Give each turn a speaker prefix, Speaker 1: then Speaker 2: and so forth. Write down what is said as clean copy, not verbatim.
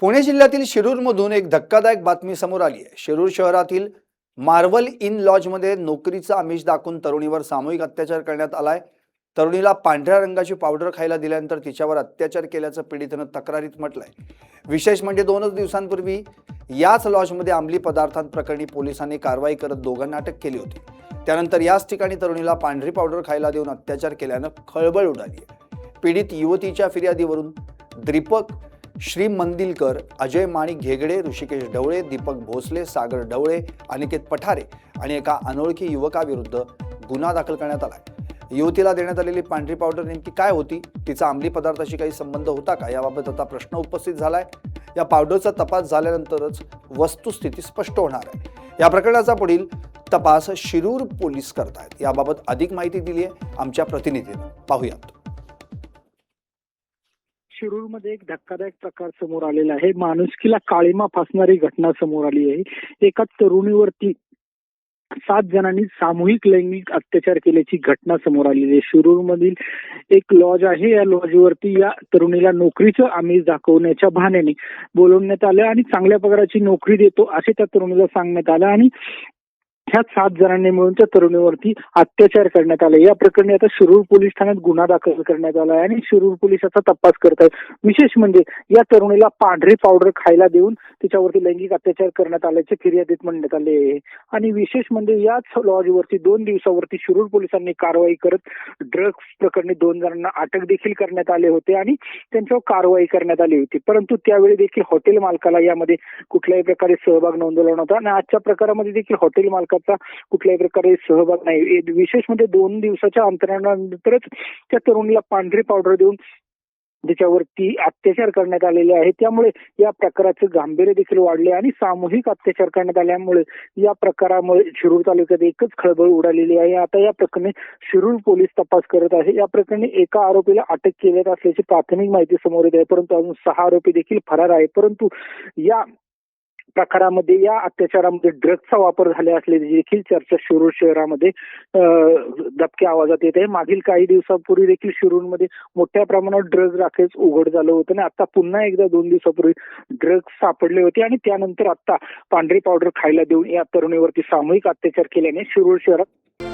Speaker 1: पुणे जिल्ह्यातील शिरूरमधून एक धक्कादायक बातमी समोर आली आहे। शिरूर शहरातील मार्वल इन लॉजमध्ये नोकरीचा आमिष दाखवून तरुणीवर सामूहिक अत्याचार करण्यात आलाय। तरुणीला पांढऱ्या रंगाची पावडर खायला दिल्यानंतर तिच्यावर अत्याचार केल्याचं पीडितेनं तक्रारीत म्हटलंय। विशेष म्हणजे 2 दिवसांपूर्वी याच लॉजमध्ये अंमली पदार्थांप्रकरणी पोलिसांनी कारवाई करत दोघांना अटक केली होती। त्यानंतर याच ठिकाणी तरुणीला पांढरी पावडर खायला देऊन अत्याचार केल्यानं खळबळ उडाली आहे। पीडित युवतीच्या फिर्यादीवरून दीपक श्री मंदिलकर, अजय माणिक घेगडे, ऋषिकेश ढवळे, दीपक भोसले, सागर ढवळे, अनिकेत पठारे आणि एका अनोळखी युवकाविरुद्ध गुन्हा दाखल करण्यात आलाय। युवतीला देण्यात आलेली पांढरी पावडर नेमकी काय होती, तिचा अंमली पदार्थाशी काही संबंध होता का, याबाबत आता प्रश्न उपस्थित झालाय। या पावडरचा तपास झाल्यानंतरच वस्तुस्थिती स्पष्ट होणार आहे। या प्रकरणाचा पुढील तपास शिरूर पोलीस करतायत। याबाबत अधिक माहिती दिली आहे आमच्या प्रतिनिधीने, पाहूयात।
Speaker 2: शिरूरमध्ये एक धक्कादायक प्रकार समोर आलेला आहे। माणुसकीला काळीमा फासणारी घटना समोर आली आहे। एका तरुणीवरती 7 जणांनी सामूहिक लैंगिक अत्याचार केल्याची घटना समोर आलेली आहे। शिरूरमधील एक लॉज आहे। या लॉजवरती या तरुणीला नोकरीचं आमिष दाखवण्याच्या बहाण्याने बोलवण्यात आलं आणि चांगल्या पगाराची नोकरी देतो असे त्या तरुणीला सांगण्यात आलं आणि ह्या 7 जणांनी मिळून त्या तरुणीवरती अत्याचार करण्यात आले। या प्रकरणी आता शिरूर पोलीस ठाण्यात गुन्हा दाखल करण्यात आला आहे आणि शिरूर पोलीस आता तपास करत आहेत। विशेष म्हणजे या तरुणीला पांढरी पावडर खायला देऊन तिच्यावरती लैंगिक अत्याचार करण्यात आल्याचे फिर्यादीत म्हणण्यात आले आहे आणि विशेष म्हणजे याच लॉजवरती 2 दिवसावरती शिरूर पोलिसांनी कारवाई करत ड्रग्ज प्रकरणी 2 जणांना अटक देखील करण्यात आले होते आणि त्यांच्यावर कारवाई करण्यात आली होती। परंतु त्यावेळी देखील हॉटेल मालकाला यामध्ये कुठल्याही प्रकारे सहभाग नोंदवला नव्हता आणि आजच्या प्रकारामध्ये देखील हॉटेल मालकाचा कुठल्याही प्रकारे सहभाग नाही। विशेष म्हणजे 2 दिवसाच्या अंतरानंतरच त्या तरुणीला पांढरी पावडर देऊन त्याच्यावरती अत्याचार करण्यात आलेले आहे। त्यामुळे या प्रकाराचे गांभीर्य देखील वाढले आणि सामूहिक अत्याचार करण्यात आल्यामुळे या प्रकारामुळे शिरूर तालुक्यात एकच खळबळ उडालेली आहे। आता या प्रकरणी शिरूर पोलीस तपास करत आहे। या प्रकरणी एका आरोपीला अटक केल्यात असल्याची प्राथमिक माहिती समोर येत आहे, परंतु अजून 6 आरोपी देखील फरार आहेत। परंतु या प्रकारामध्ये या अत्याचारामध्ये ड्रग्जचा वापर झाला असल्याची देखील चर्चा शिरूर शहरामध्ये दबक्या आवाजात येत आहे। मागील काही दिवसापूर्वी देखील शिरूरमध्ये मोठ्या प्रमाणात ड्रग्ज राखेच उघड झालं होतं आणि आता पुन्हा एकदा 2 दिवसापूर्वी ड्रग्ज सापडले होते आणि त्यानंतर आता पांढरी पावडर खायला देऊन या तरुणीवरती सामूहिक अत्याचार केल्याने शिरूर शहरात